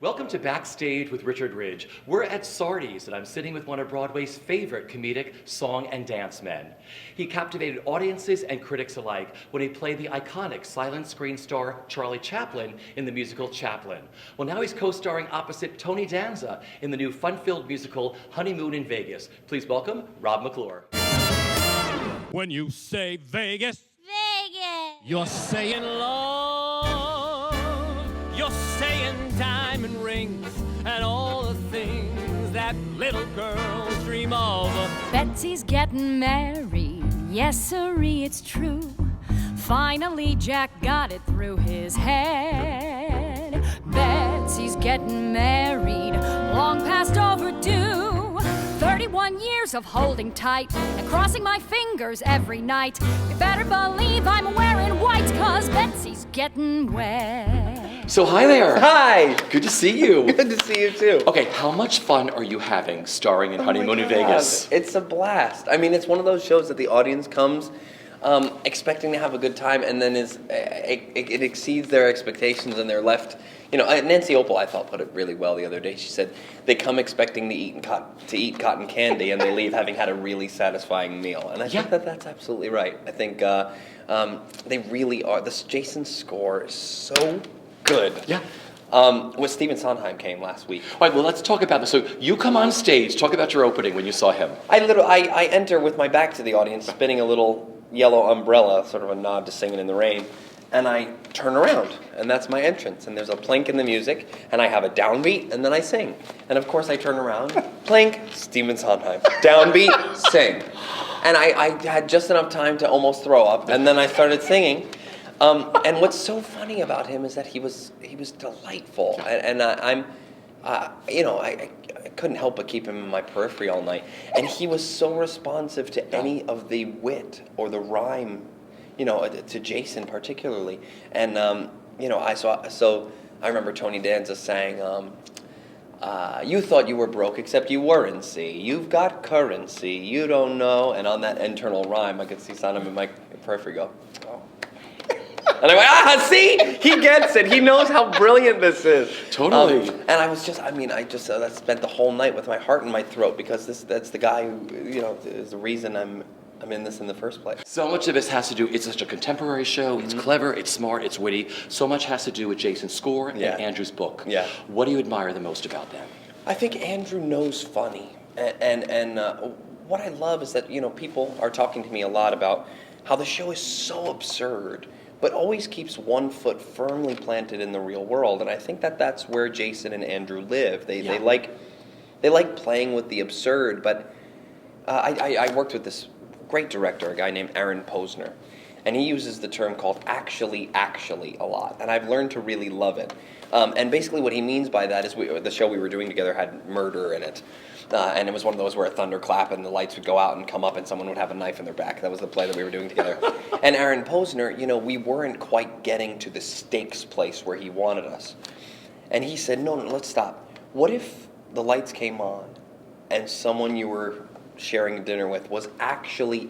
Welcome to Backstage with Richard Ridge. We're at Sardi's, and I'm sitting with one of Broadway's favorite comedic song and dance men. He captivated audiences and critics alike when he played the iconic silent screen star Charlie Chaplin in the musical Chaplin. Well, now he's co-starring opposite Tony Danza in the new fun-filled musical Honeymoon in Vegas. Please welcome Rob McClure. When you say Vegas, Vegas, you're saying love, you're saying diamond rings and all the things that little girls dream of. Betsy's getting married, yes sirree, it's true. Finally Jack got it through his head. Betsy's getting married, long past overdue. 31 years of holding tight and crossing my fingers every night. You better believe I'm wearing white, 'cause Betsy's getting wet. So hi there. Hi! Good to see you. Good to see you too. Okay, how much fun are you having starring in Honeymoon in Vegas? It's a blast. I mean, it's one of those shows that the audience comes expecting to have a good time, and then it exceeds their expectations, and they're left. You know, Nancy Opel, I thought, put it really well the other day. She said they come expecting to eat cotton candy, and they leave having had a really satisfying meal. And I think that's absolutely right. I think they really are. This Jason score is so good. Yeah. When Stephen Sondheim came last week. All right, well, let's talk about this. So you come on stage, talk about your opening when you saw him. I enter with my back to the audience, spinning a little yellow umbrella, sort of a nod to Singing in the Rain, and I turn around, and that's my entrance, and there's a plink in the music, and I have a downbeat, and then I sing. And of course I turn around, plink, Stephen Sondheim, downbeat, sing. And I had just enough time to almost throw up, and then I started singing. And what's so funny about him is that he was delightful, and I couldn't help but keep him in my periphery all night. And he was so responsive to any of the wit or the rhyme, to Jason particularly. And I remember Tony Danza sang, "You thought you were broke, except you weren't. See, you've got currency, you don't know." And on that internal rhyme, I could see Sondheim in my periphery go, "Oh." And I went, see? He gets it. He knows how brilliant this is. Totally. And I spent the whole night with my heart in my throat, because that's the guy who, is the reason I'm in this in the first place. So much of this has to do, it's such a contemporary show, it's clever, it's smart, it's witty. So much has to do with Jason's score and Andrew's book. Yeah. What do you admire the most about them? I think Andrew knows funny. And what I love is that, people are talking to me a lot about how the show is so absurd, but always keeps one foot firmly planted in the real world. And I think that's where Jason and Andrew live. They like playing with the absurd, but I worked with this great director, a guy named Aaron Posner, and he uses the term called actually a lot, and I've learned to really love it. And basically what he means by that is the show we were doing together had murder in it. And it was one of those where a thunderclap and the lights would go out and come up and someone would have a knife in their back. That was the play that we were doing together. And Aaron Posner, we weren't quite getting to the stakes place where he wanted us. And he said, no, let's stop. What if the lights came on and someone you were sharing dinner with was actually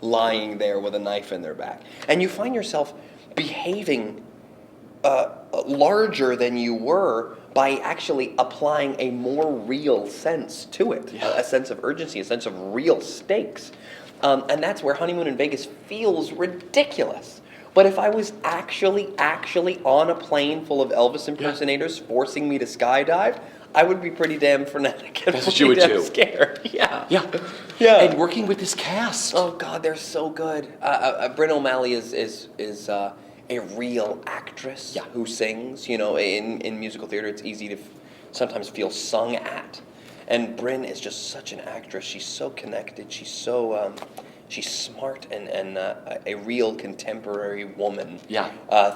lying there with a knife in their back? And you find yourself behaving larger than you were by actually applying a more real sense to it, a sense of urgency, a sense of real stakes. And that's where Honeymoon in Vegas feels ridiculous. But if I was actually on a plane full of Elvis impersonators forcing me to skydive, I would be pretty damn frenetic and That's what you would do. Scared. Yeah. And working with this cast. Oh God, they're so good. Bryn O'Malley is a real actress who sings. In musical theater, it's easy to sometimes feel sung at, and Bryn is just such an actress. She's so connected. She's so she's smart and a real contemporary woman.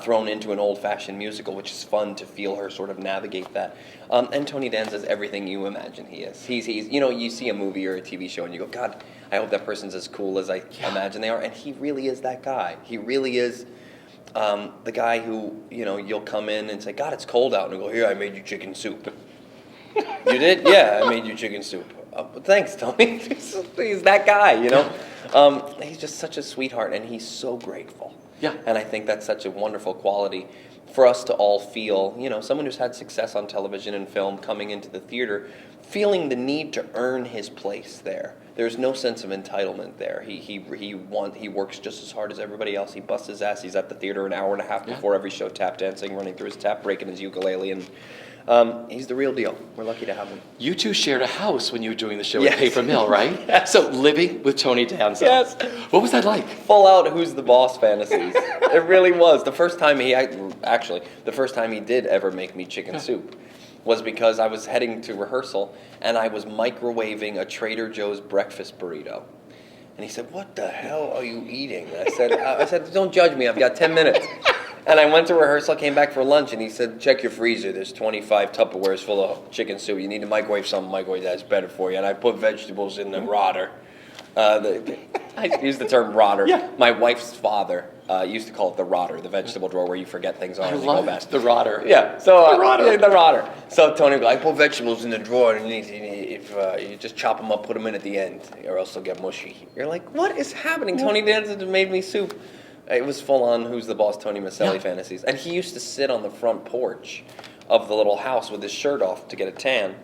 Thrown into an old-fashioned musical, which is fun to feel her sort of navigate that. And Tony Danza is everything you imagine he is. He's you see a movie or a TV show and you go, God, I hope that person's as cool as I imagine they are. And he really is that guy. He really is the guy who, you'll come in and say, God, it's cold out. And he'll go, here, I made you chicken soup. You did? Yeah, I made you chicken soup. Thanks, Tony. He's that guy, He's just such a sweetheart, and he's so grateful. Yeah. And I think that's such a wonderful quality for us to all feel, you know, someone who's had success on television and film coming into the theater, feeling the need to earn his place there. There's no sense of entitlement there. He works just as hard as everybody else. He busts his ass. He's at the theater an hour and a half before every show, tap dancing, running through his tap, breaking his ukulele, and he's the real deal. We're lucky to have him. You two shared a house when you were doing the show at Yes. Paper Mill, right? Yes. So living with Tony Danza. Yes. What was that like? Full out who's the boss fantasies. It really was. The first time the first time he did ever make me chicken soup was because I was heading to rehearsal and I was microwaving a Trader Joe's breakfast burrito. And he said, "What the hell are you eating?" And I said, "Don't judge me, I've got 10 minutes." And I went to rehearsal, came back for lunch, and he said, "Check your freezer, there's 25 Tupperwares full of chicken soup. You need to microwave something, microwave that's better for you." And I put vegetables in the rotter. I use the term rotter. Yeah. My wife's father used to call it the rotter, the vegetable drawer where you forget things on I and they love go it. best. The rotter. Yeah, so The rotter. yeah, the rotter. So Tony would go, "I put vegetables in the drawer, and if you just chop them up, put them in at the end, or else they'll get mushy." You're like, "What is happening?" Tony Danza made me soup. It was full on who's the boss Tony Maselli fantasies. And he used to sit on the front porch of the little house with his shirt off to get a tan,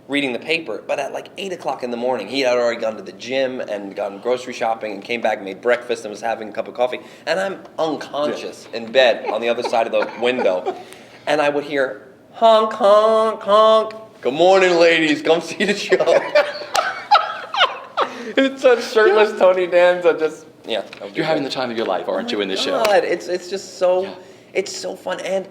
reading the paper. But at like 8 o'clock in the morning, he had already gone to the gym and gone grocery shopping and came back, made breakfast, and was having a cup of coffee. And I'm unconscious in bed on the other side of the window. And I would hear, "Honk, honk, honk. Good morning, ladies. Come see the show." It's such shirtless Tony Danza, just, yeah. You're having the time of your life, aren't you, in this show? God, it's just so, it's so fun, and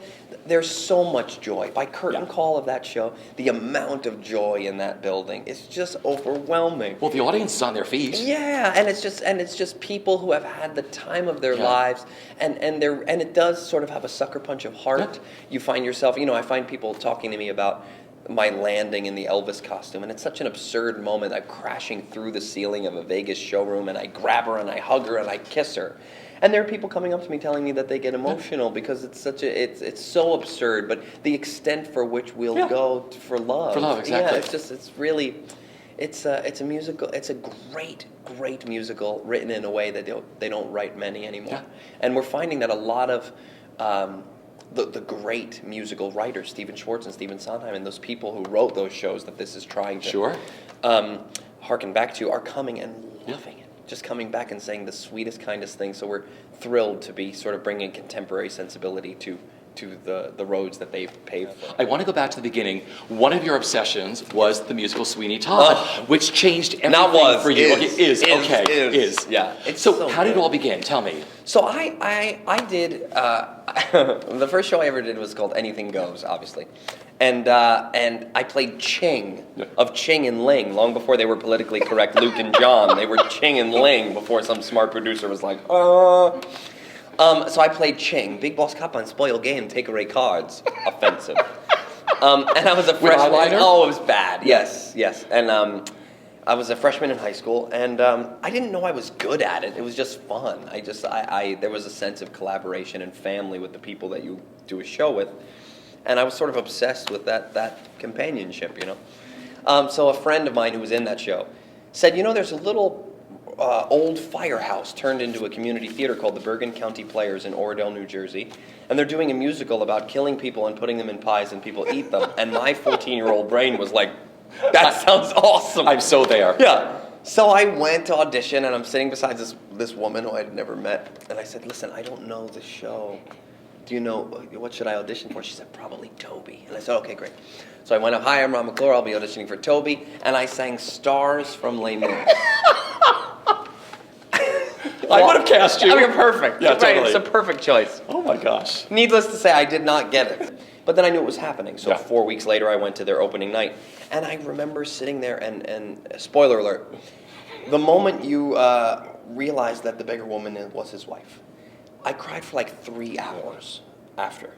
there's so much joy. By curtain call of that show, the amount of joy in that building is just overwhelming. Well, the audience is on their feet. Yeah, and it's just people who have had the time of their lives, and it does sort of have a sucker punch of heart. Yeah. You find yourself, I find people talking to me about my landing in the Elvis costume, and it's such an absurd moment. I'm crashing through the ceiling of a Vegas showroom, and I grab her and I hug her and I kiss her. And there are people coming up to me telling me that they get emotional because it's so absurd, but the extent for which we'll go for love. For love, exactly. Yeah, it's a musical. It's a great musical written in a way that they don't write many anymore. Yeah. And we're finding that a lot of the great musical writers, Stephen Schwartz and Stephen Sondheim, and those people who wrote those shows that this is trying to harken back to, are coming and loving it. Just coming back and saying the sweetest, kindest things. So we're thrilled to be sort of bringing contemporary sensibility to the roads that they've paved for. I want to go back to the beginning. One of your obsessions was the musical Sweeney Todd, which changed everything Not was, for you. is. Okay, is. Yeah. It's So how did good. it all begin? Tell me. So I did, the first show I ever did was called Anything Goes, obviously. And I played Ching, of Ching and Ling, long before they were politically correct Luke and John. They were Ching and Ling before some smart producer was like, So I played Ching, Big Boss Cop on Spoil Game, Take Away Cards, offensive. And I was a freshman. eyeliner? Oh, it was bad, yes. And I was a freshman in high school, and I didn't know I was good at it. It was just fun. There was a sense of collaboration and family with the people that you do a show with, and I was sort of obsessed with that companionship, So a friend of mine who was in that show said, there's a little old firehouse turned into a community theater called the Bergen County Players in Oradell, New Jersey, and they're doing a musical about killing people and putting them in pies and people eat them. And my 14-year-old brain was like, that sounds awesome. I'm so there. Yeah. So I went to audition, and I'm sitting beside this woman who I'd never met, and I said, "Listen, I don't know the show. Do you know, what should I audition for?" She said, "Probably Toby." And I said, "Okay, great." So I went up, "Hi, I'm Rob McClure. I'll be auditioning for Toby." And I sang Stars from Les Mis. I would have cast you. I mean, perfect. Yeah, Right, totally. it's a perfect choice. Oh my gosh. Needless to say, I did not get it. But then I knew it was happening. So Yeah. 4 weeks later, I went to their opening night. And I remember sitting there and spoiler alert, the moment you realized that the bigger woman was his wife, I cried for like 3 hours after.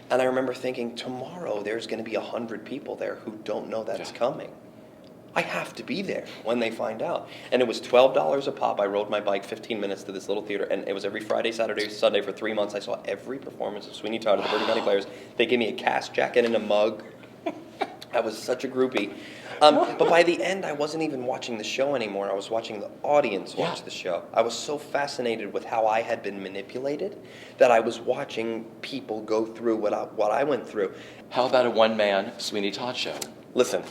And I remember thinking, tomorrow there's going to be 100 people there who don't know that's coming. I have to be there when they find out. And it was $12 a pop. I rode my bike 15 minutes to this little theater, and it was every Friday, Saturday, Sunday for 3 months. I saw every performance of Sweeney Todd at the Bergen County Players. They gave me a cast jacket and a mug. I was such a groupie. But by the end, I wasn't even watching the show anymore. I was watching the audience watch the show. I was so fascinated with how I had been manipulated that I was watching people go through what I went through. How about a one-man Sweeney Todd show? Listen,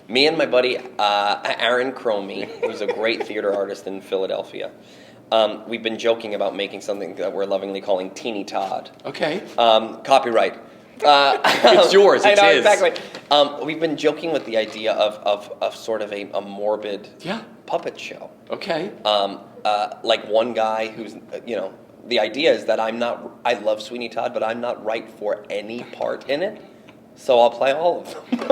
me and my buddy Aaron Cromie, who's a great theater artist in Philadelphia, we've been joking about making something that we're lovingly calling Teeny Todd. Okay. Copyright. It's yours. It's I know, his. exactly. We've been joking with the idea of sort of a morbid puppet show. Okay. Like one guy who's, the idea is that I love Sweeney Todd, but I'm not right for any part in it, so I'll play all of them.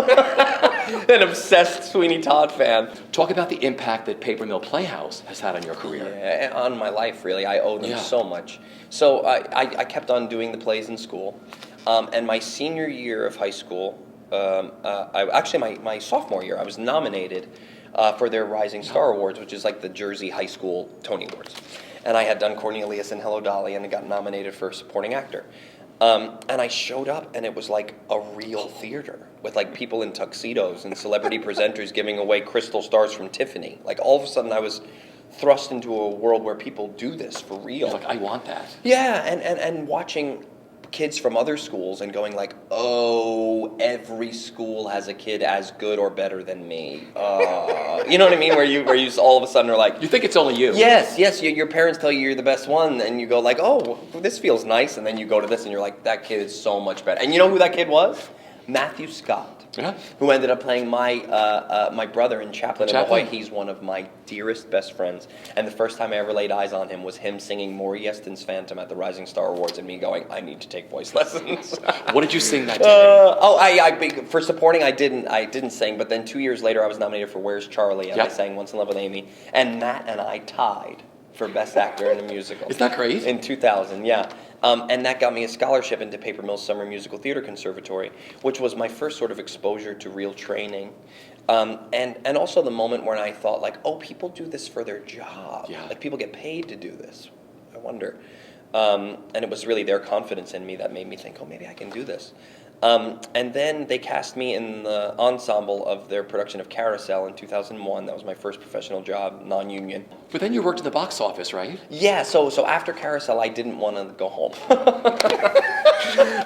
An obsessed Sweeney Todd fan. Talk about the impact that Paper Mill Playhouse has had on your career. Yeah, on my life, really. I owe them so much. So I kept on doing the plays in school. And my senior year of high school, my sophomore year, I was nominated for their Rising Star Awards, which is like the Jersey High School Tony Awards. And I had done Cornelius and Hello Dolly, and I got nominated for supporting actor. And I showed up, and it was like a real theater with like people in tuxedos and celebrity presenters giving away crystal stars from Tiffany. Like all of a sudden, I was thrust into a world where people do this for real. You're like, I want that. Yeah, and watching kids from other schools and going like, oh, every school has a kid as good or better than me. You know what I mean? Where you all of a sudden are like, you think it's only you. Yes. Your parents tell you you're the best one, and you go like, oh, this feels nice, and then you go to this and you're like, that kid is so much better. And you know who that kid was? Matthew Scott. Yeah. Who ended up playing my brother in Chaplin in La Jolla. He's one of my dearest best friends. And the first time I ever laid eyes on him was him singing Maury Yeston's Phantom at the Rising Star Awards and me going, I need to take voice lessons. What did you sing that day? For supporting, I didn't sing. But then 2 years later, I was nominated for Where's Charlie, and I sang Once in Love with Amy. And Matt and I tied for Best Actor in a Musical. Isn't that great? In 2000, yeah. And that got me a scholarship into Paper Mill's Summer Musical Theater Conservatory, which was my first sort of exposure to real training. And also the moment when I thought, like, oh, people do this for their job. Yeah. Like, people get paid to do this. I wonder. And it was really their confidence in me that made me think, oh, maybe I can do this. And then they cast me in the ensemble of their production of Carousel in 2001. That was my first professional job, non-union. But then you worked at the box office, right? Yeah, so after Carousel, I didn't want to go home.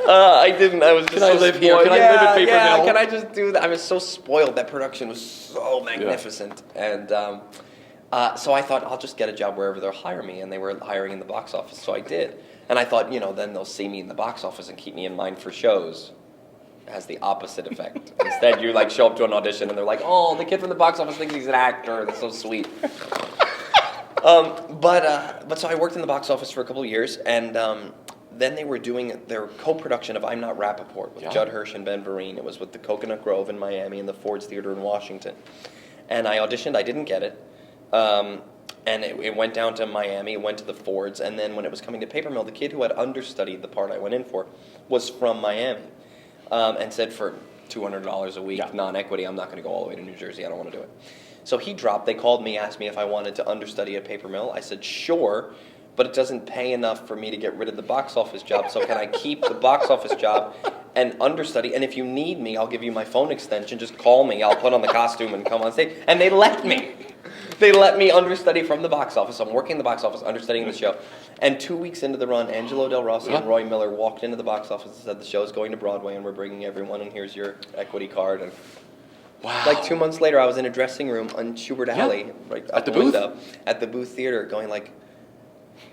I didn't. I was just Can I live here? Can I live at Paper Mill? Can I just do that? I was so spoiled. That production was so magnificent. And so I thought, I'll just get a job wherever they'll hire me. And they were hiring in the box office, so I did. And I thought, then they'll see me in the box office and keep me in mind for shows. It has the opposite effect. Instead, you like show up to an audition and they're like, oh, the kid from the box office thinks he's an actor. That's so sweet. But so I worked in the box office for a couple of years, and then they were doing their co-production of I'm Not Rappaport with Judd Hirsch and Ben Vereen. It was with the Coconut Grove in Miami and the Ford's Theater in Washington. And I auditioned. I didn't get it. And it went down to Miami, it went to the Fords, and then when it was coming to Paper Mill, the kid who had understudied the part I went in for was from Miami, and said for $200 a week, non-equity, I'm not going to go all the way to New Jersey, I don't want to do it. So he dropped, they called me, asked me if I wanted to understudy at Paper Mill. I said, sure, but it doesn't pay enough for me to get rid of the box office job, so can I keep the box office job and understudy? And if you need me, I'll give you my phone extension, just call me, I'll put on the costume and come on stage. And they let me. They let me understudy from the box office. I'm working the box office, understudying the show. And 2 weeks into the run, Angelo Del Rossi and Roy Miller walked into the box office and said, the show's going to Broadway and we're bringing everyone, and here's your equity card. And like 2 months later, I was in a dressing room on Schubert Alley, right at the window, at the Booth Theater, going like,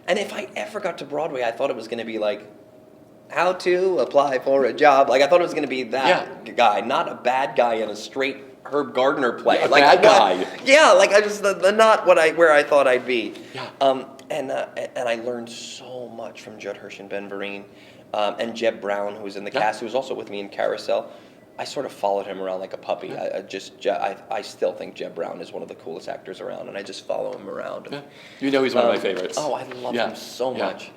and if I ever got to Broadway, I thought it was going to be like, how to apply for a job. Like, I thought it was going to be that guy, not a bad guy in a straight Herb Gardner play. Yeah, like bad guy. Yeah, like I just not where I thought I'd be. Yeah. And I learned so much from Judd Hirsch and Ben Vereen, and Jeb Brown, who was in the cast, who was also with me in Carousel. I sort of followed him around like a puppy. I still think Jeb Brown is one of the coolest actors around, and I just follow him around. Yeah. He's one of my favorites. Oh, I love him so much.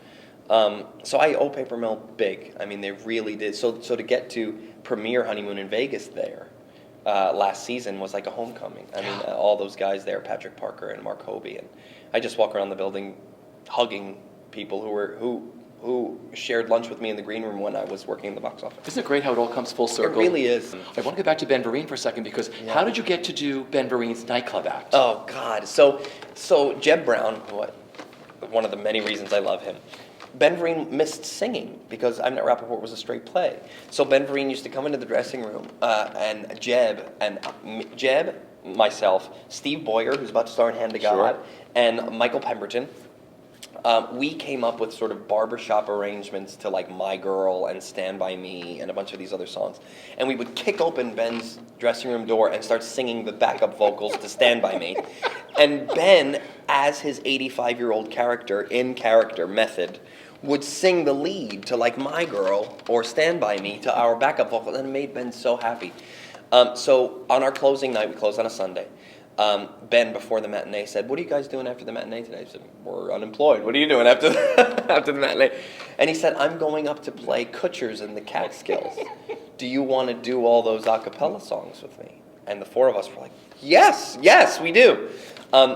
So I owe Paper Mill big. I mean, they really did. So to get to premiere Honeymoon in Vegas there last season was like a homecoming. I mean, all those guys there, Patrick Parker and Mark Hobie, and I just walk around the building hugging people who who shared lunch with me in the green room when I was working in the box office. Isn't it great how it all comes full circle? It really is. I want to go back to Ben Vereen for a second because how did you get to do Ben Vereen's nightclub act? Oh God! So Jeb Brown, one of the many reasons I love him. Ben Vereen missed singing because I'm Not Rappaport was a straight play. So Ben Vereen used to come into the dressing room, and Jeb, myself, Steve Boyer, who's about to star in Hand to God, and Michael Pemberton. We came up with sort of barbershop arrangements to like My Girl and Stand By Me and a bunch of these other songs. And we would kick open Ben's dressing room door and start singing the backup vocals to Stand By Me. And Ben, as his 85-year-old character, in character method, would sing the lead to like My Girl or Stand By Me to our backup vocal, and it made Ben so happy. So on our closing night, we closed on a Sunday. Ben, before the matinee, said, "What are you guys doing after the matinee today?" I said, "We're unemployed. What are you doing after after the matinee?" And he said, "I'm going up to play Kutchers in the Catskills. Do you want to do all those a cappella songs with me?" And the four of us were like, "Yes, we do."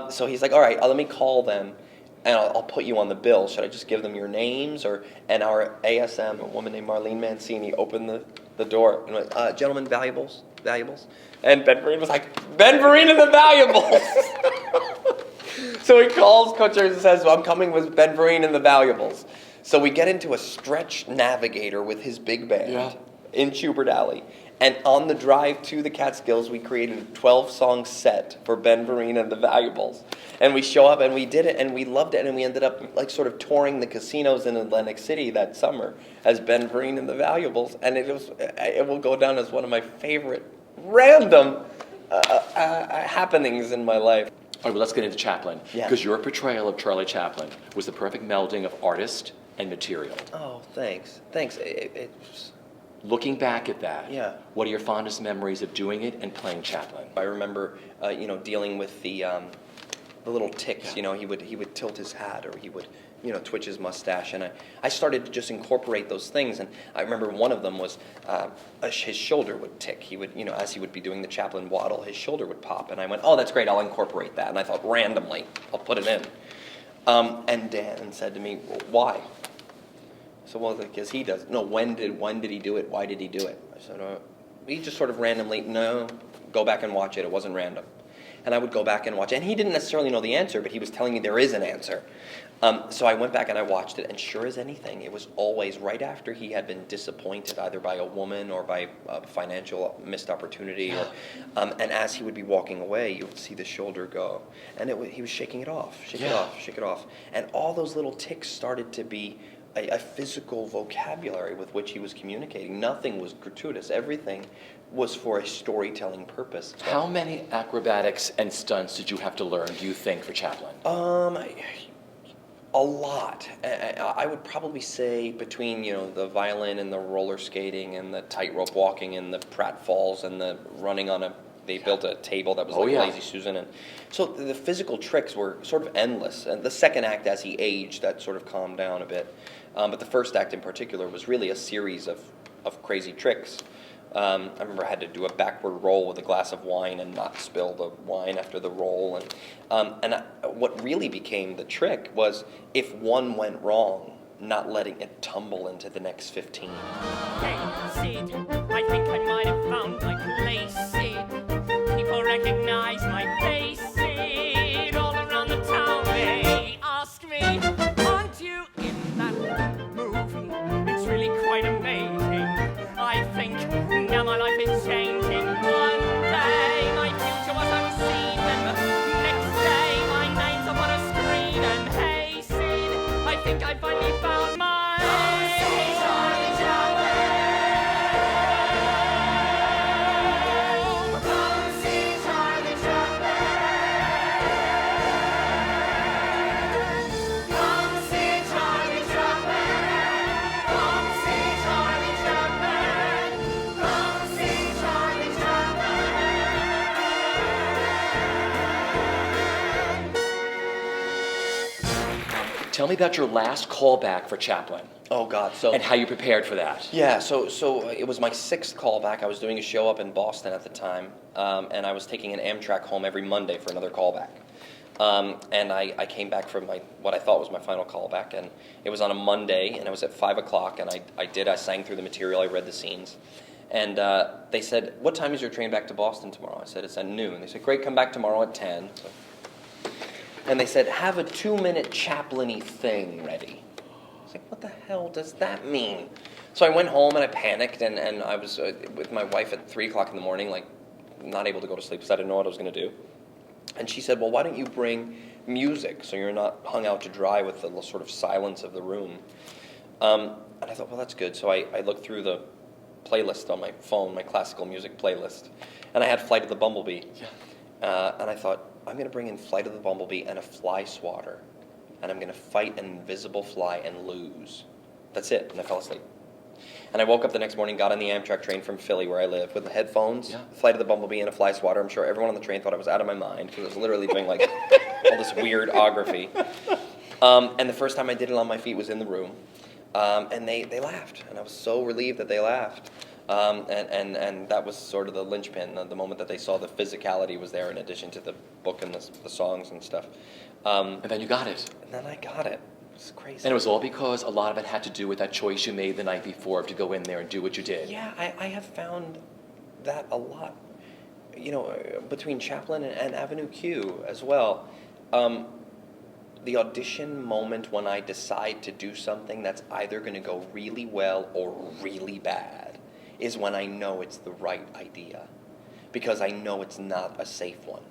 So he's like, "All right, let me call them, and I'll put you on the bill. Should I just give them your names?" And our ASM, a woman named Marlene Mancini, opened the door and went, "Gentlemen, valuables." And Ben Vereen was like, "Ben Vereen and the Valuables." So he calls Kutchers and says, "Well, I'm coming with Ben Vereen and the Valuables." So we get into a stretch Navigator with his big band in Schubert Alley. And on the drive to the Catskills, we created a 12-song set for Ben Vereen and the Valuables. And we show up and we did it and we loved it, and we ended up like sort of touring the casinos in Atlantic City that summer as Ben Vereen and the Valuables. And it will go down as one of my favorite random happenings in my life. All right, well, let's get into Chaplin. Because your portrayal of Charlie Chaplin was the perfect melding of artist and material. Oh, thanks. Looking back at that, Yeah. what are your fondest memories of doing it and playing Chaplin? I remember, dealing with the little tics. You know, he would tilt his hat, or he would, twitch his mustache, and I started to just incorporate those things. And I remember one of them was his shoulder would tick. He would, as he would be doing the Chaplin waddle, his shoulder would pop, and I went, "Oh, that's great! I'll incorporate that." And I thought, randomly, I'll put it in. And Dan said to me, "Well, why?" So, well, because he does. No, when did he do it? Why did he do it? I said, he just sort of randomly, no, go back and watch it. It wasn't random. And I would go back and watch it. And he didn't necessarily know the answer, but he was telling me there is an answer. So I went back and I watched it, and sure as anything, it was always right after he had been disappointed, either by a woman or by a financial missed opportunity. And as he would be walking away, you would see the shoulder go. And he was shaking it off, shake it off. And all those little tics started to be a physical vocabulary with which he was communicating. Nothing was gratuitous. Everything was for a storytelling purpose. How many acrobatics and stunts did you have to learn, do you think, for Chaplin? A lot. I would probably say between, the violin and the roller skating and the tightrope walking and the pratfalls and the running on they built a table that was Lazy Susan. And so the physical tricks were sort of endless. And the second act, as he aged, that sort of calmed down a bit. But the first act in particular was really a series of crazy tricks. I remember I had to do a backward roll with a glass of wine and not spill the wine after the roll. And what really became the trick was, if one went wrong, not letting it tumble into the next 15. Hey, Sid, I think I might have found my place, Sid. People recognize my face, Sid. All around the town they ask me, aren't you in that movie? It's really quite amazing. I think now my life is changing. One day my future was unseen, and the next day my name's up on a screen. And hey, Sid, I think I finally found my Tell me about your last callback for Chaplin. Oh, God. And how you prepared for that. Yeah, so it was my 6th callback. I was doing a show up in Boston at the time, and I was taking an Amtrak home every Monday for another callback. And I came back from what I thought was my final callback, and it was on a Monday, and it was at 5 o'clock, and I sang through the material, I read the scenes. And they said, what time is your train back to Boston tomorrow? I said, it's at noon. They said, great, come back tomorrow at 10. And they said, have a 2-minute Chaplin-y thing ready. I was like, what the hell does that mean? So I went home and I panicked, and I was with my wife at 3 o'clock in the morning, like not able to go to sleep because I didn't know what I was going to do. And she said, well, why don't you bring music so you're not hung out to dry with the sort of silence of the room? And I thought, well, that's good. So I looked through the playlist on my phone, my classical music playlist, and I had Flight of the Bumblebee. Yeah. And I thought, I'm going to bring in Flight of the Bumblebee and a fly swatter, and I'm going to fight an invisible fly and lose. That's it. And I fell asleep. And I woke up the next morning, got on the Amtrak train from Philly, where I live, with the headphones, Flight of the Bumblebee, and a fly swatter. I'm sure everyone on the train thought I was out of my mind, because I was literally doing like all this weirdography. And the first time I did it on my feet was in the room. And they laughed, and I was so relieved that they laughed. And that was sort of the linchpin, the moment that they saw the physicality was there in addition to the book and the songs and stuff. And then you got it. And then I got it. It was crazy. And it was all because a lot of it had to do with that choice you made the night before to go in there and do what you did. Yeah, I have found that a lot, between Chaplin and Avenue Q as well. The audition moment when I decide to do something that's either going to go really well or really bad is when I know it's the right idea, because I know it's not a safe one.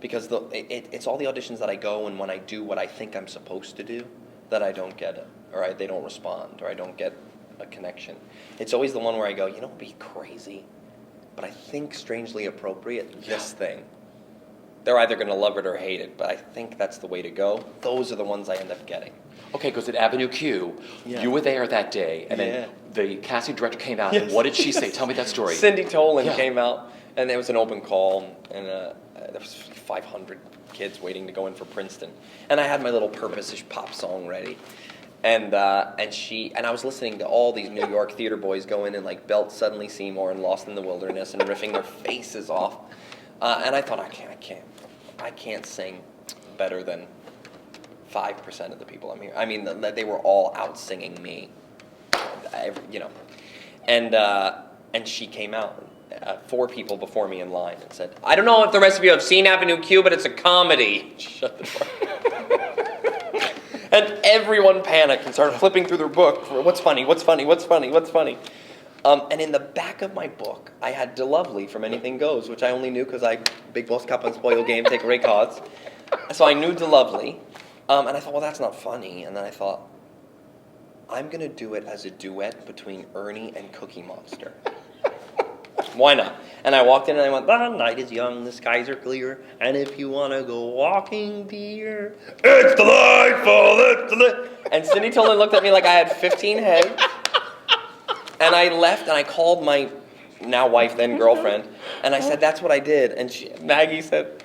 Because it's all the auditions that I go, and when I do what I think I'm supposed to do, that I don't get it, or they don't respond, or I don't get a connection. It's always the one where I go, it'd be crazy, but I think strangely appropriate, this thing. They're either going to love it or hate it, but I think that's the way to go. Those are the ones I end up getting. Okay, because at Avenue Q, you were there that day, and then the casting director came out, and what did she say? Tell me that story. Cindy Tolan came out, and there was an open call, and there was 500 kids waiting to go in for Princeton. And I had my little Purpose-ish pop song ready. And I was listening to all these New York theater boys go in and like belt Suddenly Seymour and Lost in the Wilderness and riffing their faces off. And I thought, I can't sing better than 5% of the people I'm here. I mean, they were all out singing me, And she came out, 4 people before me in line, and said, I don't know if the rest of you have seen Avenue Q, but it's a comedy. Shut the door. And everyone panicked and started flipping through their book for what's funny. And in the back of my book, I had DeLovely from Anything Goes, which I only knew because I Big Boss Cup and Spoil Game, take away cards. So I knew DeLovely, and I thought, well, that's not funny. And then I thought, I'm going to do it as a duet between Ernie and Cookie Monster. Why not? And I walked in and I went, the night is young, the skies are clear, and if you want to go walking, dear, it's delightful, And Cindy Tolan looked at me like I had 15 heads. And I left, and I called my now wife, then girlfriend, and I said, that's what I did. And Maggie said,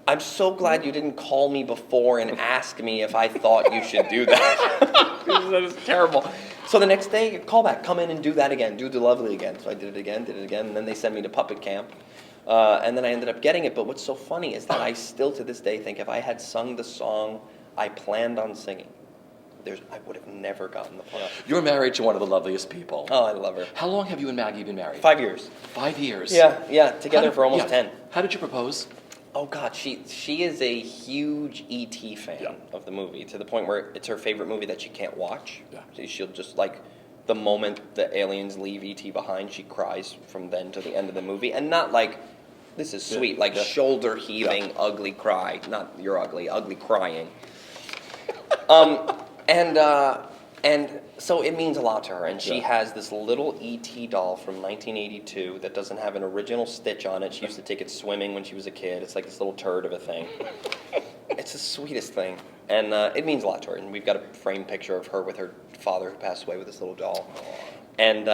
I'm so glad you didn't call me before and ask me if I thought you should do that. That is terrible. So the next day, call back, come in and do that again, do DeLovely again. So I did it again, and then they sent me to puppet camp. And then I ended up getting it. But what's so funny is that I still to this day think if I had sung the song I planned on singing, I would have never gotten the part. You're married to one of the loveliest people. Oh, I love her. How long have you and Maggie been married? 5 years. 5 years? Yeah, together for almost 10. How did you propose? Oh, God, she is a huge E.T. fan of the movie, to the point where it's her favorite movie that she can't watch. Yeah. She'll just, like, the moment the aliens leave E.T. behind, she cries from then to the end of the movie. And not like, this is sweet, like shoulder-heaving, ugly cry. Not you're ugly crying. And so it means a lot to her, and she has this little E.T. doll from 1982 that doesn't have an original stitch on it. She used to take it swimming when she was a kid. It's like this little turd of a thing. It's the sweetest thing, and it means a lot to her. And we've got a framed picture of her with her father who passed away with this little doll. And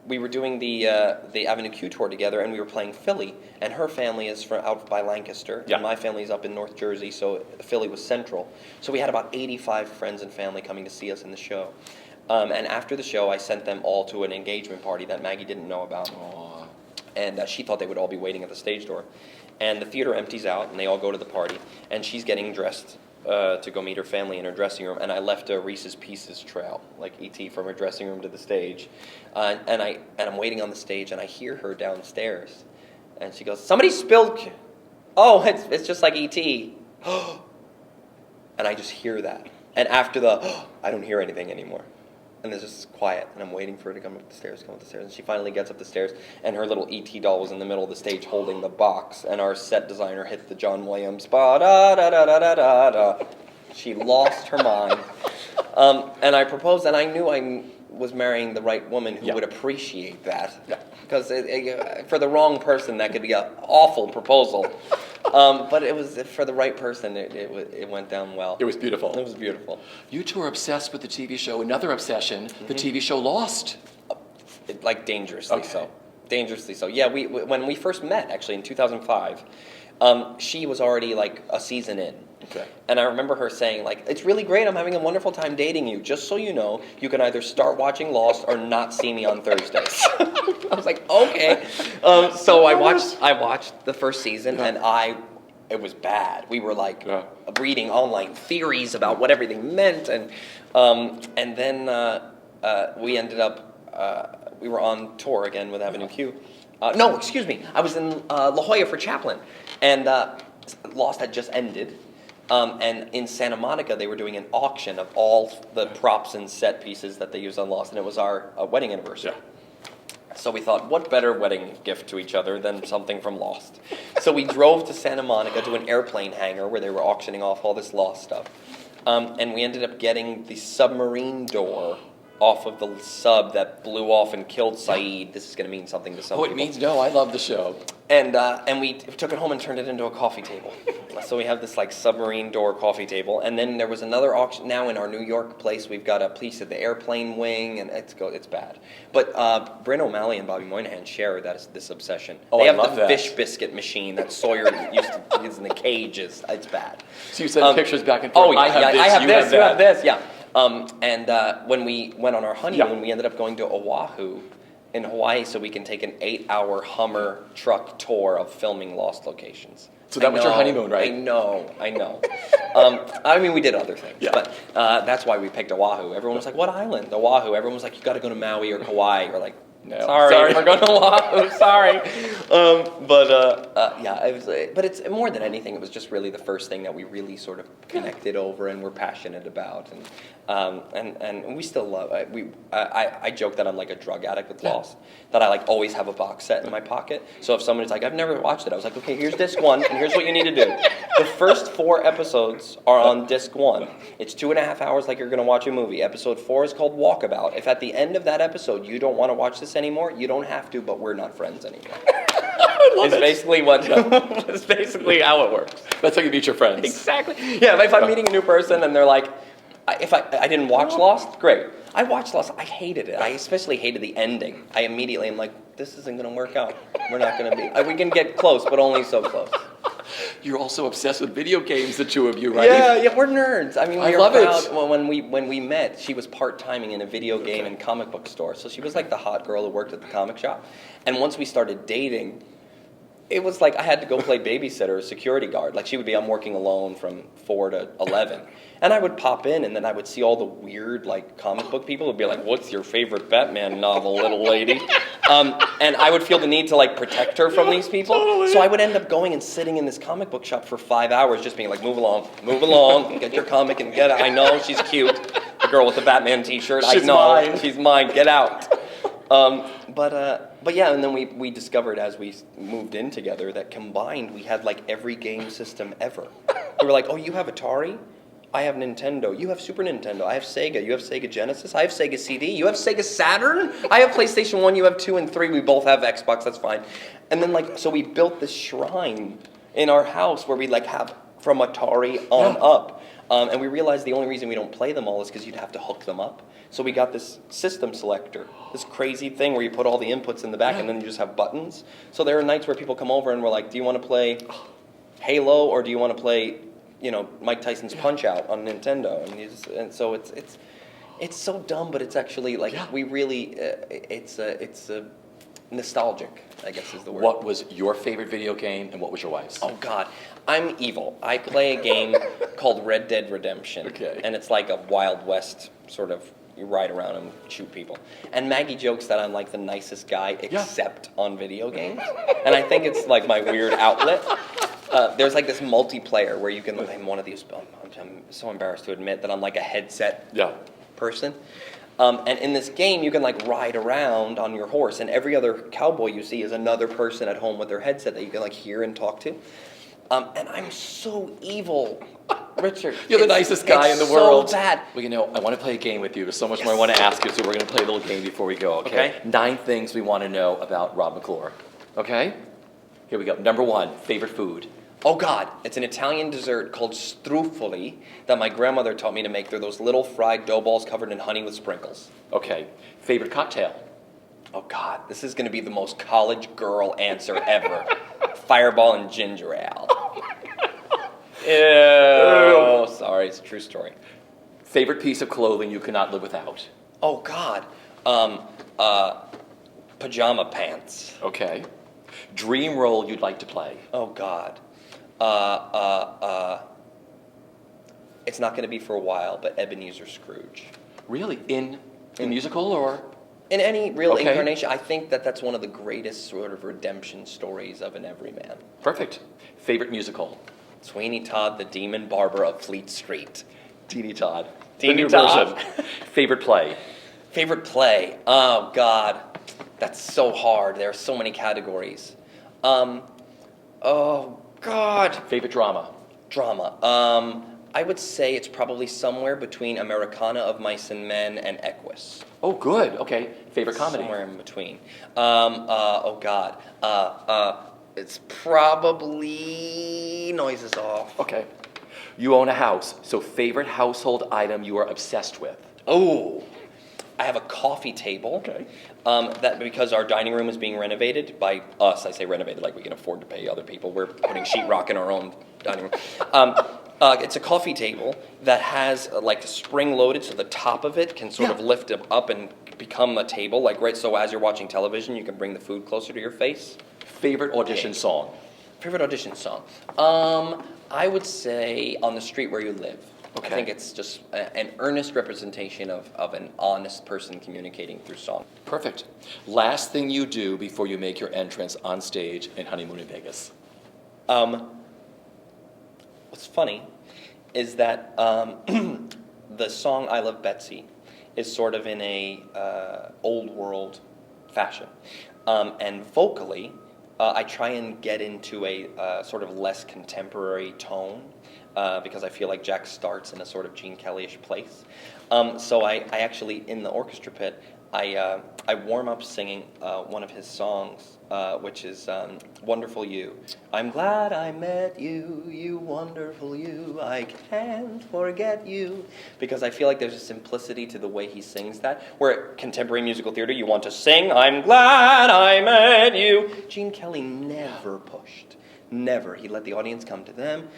we were doing the Avenue Q tour together, and we were playing Philly, and her family is from out by Lancaster, and my family's up in North Jersey, so Philly was central. So we had about 85 friends and family coming to see us in the show. And after the show, I sent them all to an engagement party that Maggie didn't know about. and she thought they would all be waiting at the stage door. And the theater empties out, and they all go to the party, and she's getting dressed to go meet her family in her dressing room, and I left a Reese's Pieces trail, like E.T. from her dressing room to the stage, and I'm waiting on the stage, and I hear her downstairs, and she goes, "Somebody spilled, oh, it's just like E.T." And I just hear that, and after I don't hear anything anymore. And there's just quiet, and I'm waiting for her to come up the stairs, and she finally gets up the stairs, and her little E.T. doll was in the middle of the stage holding the box, and our set designer hit the John Williams, ba-da-da-da-da-da-da. She lost her mind. And I proposed, and I knew I was marrying the right woman who would appreciate that. Because for the wrong person, that could be an awful proposal. But it was for the right person. It went down well. It was beautiful. It was beautiful. You two are obsessed with the TV show. Another obsession, the TV show Lost. Like dangerously so. Dangerously so. Yeah, when we first met, actually, in 2005, she was already like a season in. Okay. And I remember her saying, like, "It's really great. I'm having a wonderful time dating you. Just so you know, you can either start watching Lost or not see me on Thursdays." I was like, okay. So I watched the first season, and it was bad. We were like reading online theories about what everything meant, and then we ended up we were on tour again with Avenue Q. No, excuse me. I was in La Jolla for Chaplin, and Lost had just ended. And in Santa Monica, they were doing an auction of all the props and set pieces that they used on Lost, and it was our wedding anniversary. Yeah. So we thought, what better wedding gift to each other than something from Lost? So we drove to Santa Monica to an airplane hangar where they were auctioning off all this Lost stuff. And we ended up getting the submarine door off of the sub that blew off and killed Saeed. This is going to mean something to some people. It means no. I love the show. And we took it home and turned it into a coffee table. So we have this like submarine door coffee table. And then there was another auction. Now in our New York place, we've got a piece of the airplane wing, and it's bad. But Bryn O'Malley and Bobby Moynihan share this obsession. They have the fish biscuit machine that Sawyer used to use in the cages. It's bad. So you sent pictures back and forth. Oh, yeah, I have this, you have this, yeah. And when we went on our honeymoon, we ended up going to Oahu in Hawaii so we can take an 8-hour Hummer truck tour of filming Lost locations. So that was your honeymoon, right? I know. I mean, we did other things, but that's why we picked Oahu. Everyone was like, "What island?" Oahu. Everyone was like, "You got to go to Maui or Kauai." We're like, "No, sorry, we're going to Oahu. Sorry." But it's more than anything. It was just really the first thing that we really sort of connected over and were passionate about, and we still love it. I joke that I'm like a drug addict with Lost. That I like always have a box set in my pocket. So if somebody's like, "I've never watched it," I was like, "Okay, here's disc 1, and here's what you need to do. The first 4 episodes are on disc 1. It's 2.5 hours like you're going to watch a movie. Episode 4 is called Walkabout. If at the end of that episode you don't want to watch this anymore, you don't have to, but we're not friends anymore." It's basically how it works. That's how you meet your friends. Exactly. Yeah, if I'm meeting a new person and they're like, if I didn't watch Lost, great. I watched Lost. I hated it. I especially hated the ending. I immediately am like, this isn't going to work out. We're not going to be. We can get close, but only so close. You're also obsessed with video games, the two of you, right? Yeah, we're nerds. I mean, I love it. When we met, she was part-timing in a video game and comic book store. So she was like the hot girl who worked at the comic shop. And once we started dating, it was like I had to go play babysitter or security guard. Like I'm working alone from 4 to 11. And I would pop in, and then I would see all the weird, like, comic book people who'd be like, "What's your favorite Batman novel, little lady?" And I would feel the need to, like, protect her from these people. Totally. So I would end up going and sitting in this comic book shop for 5 hours just being like, move along, get your comic and get out. I know, she's cute. The girl with the Batman t-shirt. She's mine. She's mine, get out. But yeah, and then we discovered as we moved in together that combined we had, like, every game system ever. We were like, "Oh, you have Atari? I have Nintendo. You have Super Nintendo. I have Sega. You have Sega Genesis. I have Sega CD. You have Sega Saturn. I have PlayStation 1. You have 2 and 3. We both have Xbox. That's fine." And then, like, so we built this shrine in our house where we, like, have from Atari on up. And we realized the only reason we don't play them all is because you'd have to hook them up. So we got this system selector, this crazy thing where you put all the inputs in the back and then you just have buttons. So there are nights where people come over and we're like, "Do you want to play Halo or do you want to play, Mike Tyson's Punch-Out on Nintendo?" And so it's so dumb, but it's actually like we really it's nostalgic, I guess is the word. What was your favorite video game and what was your wife's? Oh God, I'm evil. I play a game called Red Dead Redemption. Okay. And it's like a Wild West sort of, you ride around and shoot people. And Maggie jokes that I'm like the nicest guy except on video games. And I think it's like my weird outlet. There's like this multiplayer where you can, I'm one of these, I'm so embarrassed to admit that I'm like a headset person. And in this game, you can like ride around on your horse, and every other cowboy you see is another person at home with their headset that you can like hear and talk to. And I'm so evil, Richard. You're the nicest guy in the world. So bad. Well, you know, I want to play a game with you. There's so much more I want to ask you, so we're going to play a little game before we go, okay? 9 things we want to know about Rob McClure, okay? Here we go. Number 1, favorite food. Oh God, it's an Italian dessert called struffoli that my grandmother taught me to make. They're those little fried dough balls covered in honey with sprinkles. Okay. Favorite cocktail. Oh God, this is going to be the most college girl answer ever. Fireball and ginger ale. Ew. Sorry, it's a true story. Favorite piece of clothing you cannot live without. Oh God, pajama pants. Okay. Dream role you'd like to play. Oh God. It's not going to be for a while, but Ebenezer Scrooge. Really? In a musical or? In any real incarnation, I think that that's one of the greatest sort of redemption stories of an everyman. Perfect. Favorite musical. Sweeney Todd, the Demon Barber of Fleet Street. Teeny Todd. Teeny the new Todd. version. Favorite play. Favorite play. Oh God, that's so hard. There are so many categories. Oh God. Favorite drama. Drama. I would say it's probably somewhere between Americana of Mice and Men and Equus. Oh, good. Okay. Favorite comedy. Somewhere in between. Oh God. It's probably Noises Off. Okay. You own a house, so favorite household item you are obsessed with. Oh, I have a coffee table. Okay. That because our dining room is being renovated by us. I say renovated like we can afford to pay other people. We're putting sheetrock in our own dining room. It's a coffee table that has like spring loaded, so the top of it can sort of lift up and become a table. Like so as you're watching television, you can bring the food closer to your face. Favorite audition song. Favorite audition song. I would say On the Street Where You Live. Okay. I think it's just an earnest representation of an honest person communicating through song. Perfect. Last thing you do before you make your entrance on stage in Honeymoon in Vegas. What's funny is that the song I Love Betsy is sort of in a old world fashion. And vocally, I try and get into a sort of less contemporary tone because I feel like Jack starts in a sort of Gene Kelly-ish place. So I actually, in the orchestra pit, I warm up singing one of his songs, which is Wonderful You. I'm glad I met you, you wonderful you, I can't forget you. Because I feel like there's a simplicity to the way he sings that. Where at contemporary musical theater, you want to sing, I'm glad I met you. Gene Kelly never pushed. Never. He let the audience come to them.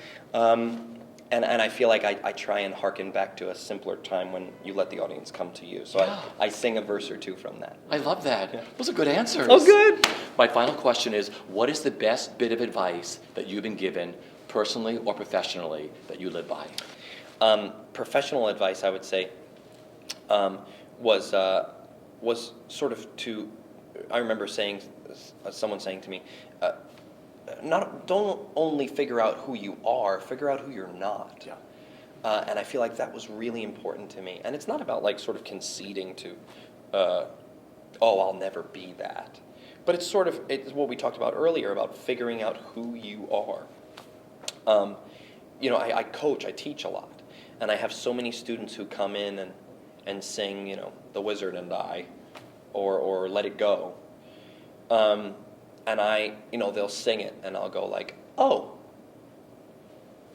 And I feel like I try and hearken back to a simpler time when you let the audience come to you. So I sing a verse or two from that. I love that. Those are good answers. Oh, good. My final question is, what is the best bit of advice that you've been given, personally or professionally, that you live by? Professional advice, I would say, was sort of to, I remember someone saying to me, don't only figure out who you are, figure out who you're not. Yeah. And I feel like that was really important to me. And it's not about like sort of conceding to, I'll never be that. But it's what we talked about earlier about figuring out who you are. I coach, I teach a lot. And I have so many students who come in and sing, The Wizard and I, or Let It Go. And they'll sing it, and I'll go like, oh,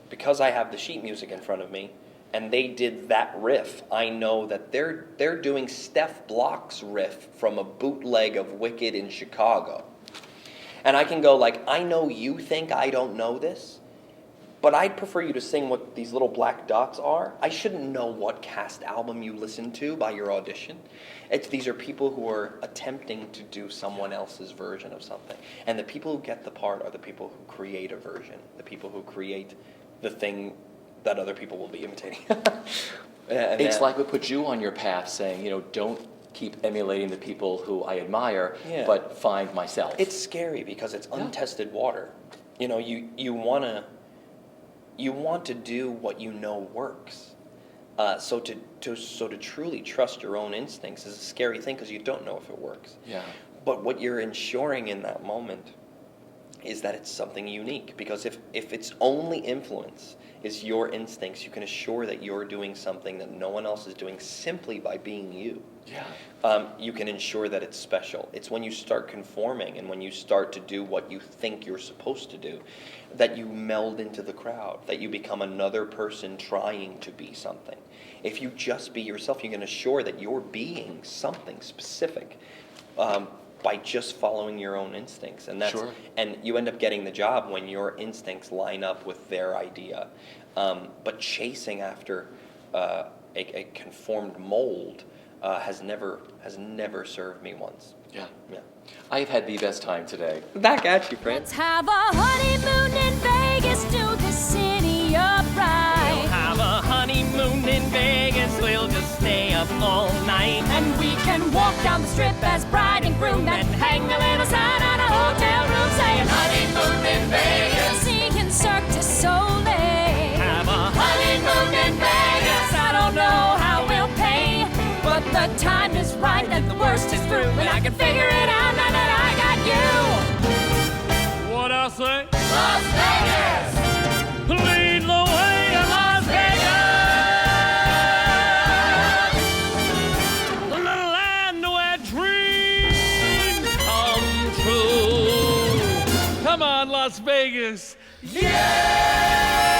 because I have the sheet music in front of me, and they did that riff, I know that they're doing Steph Block's riff from a bootleg of Wicked in Chicago. And I can go like, I know you think I don't know this, But I'd prefer you to sing what these little black dots are. I shouldn't know what cast album you listen to by your audition. These are people who are attempting to do someone else's version of something. And the people who get the part are the people who create a version, the people who create the thing that other people will be imitating. It's like what put you on your path, saying, don't keep emulating the people who I admire, but find myself. It's scary because it's untested water. You want to do what you know works. So to truly trust your own instincts is a scary thing because you don't know if it works. Yeah. But what you're ensuring in that moment is that it's something unique. Because if its only influence is your instincts, you can assure that you're doing something that no one else is doing simply by being you. Yeah. You can ensure that it's special. It's when you start conforming and when you start to do what you think you're supposed to do that you meld into the crowd, that you become another person trying to be something. If you just be yourself, you can assure that you're being something specific by just following your own instincts. And and you end up getting the job when your instincts line up with their idea. But chasing after a conformed mold has never served me once. Yeah. I've had the best time today. Back at you, friend. Let's have a honeymoon in Vegas, do the city up right. We'll have a honeymoon in Vegas, we'll just stay up all night. And we can walk down the strip as bride and groom and hang a little sign on a hotel room saying honeymoon in Vegas, singing Cirque du Soleil. Have a honeymoon in Vegas, I don't know how we'll pay, but the time is right and the worst is through, and I can figure it out now that I got you. what I say? Las Vegas! Lead the way to Las Vegas, the little land where dreams come true. Come on, Las Vegas. Yeah!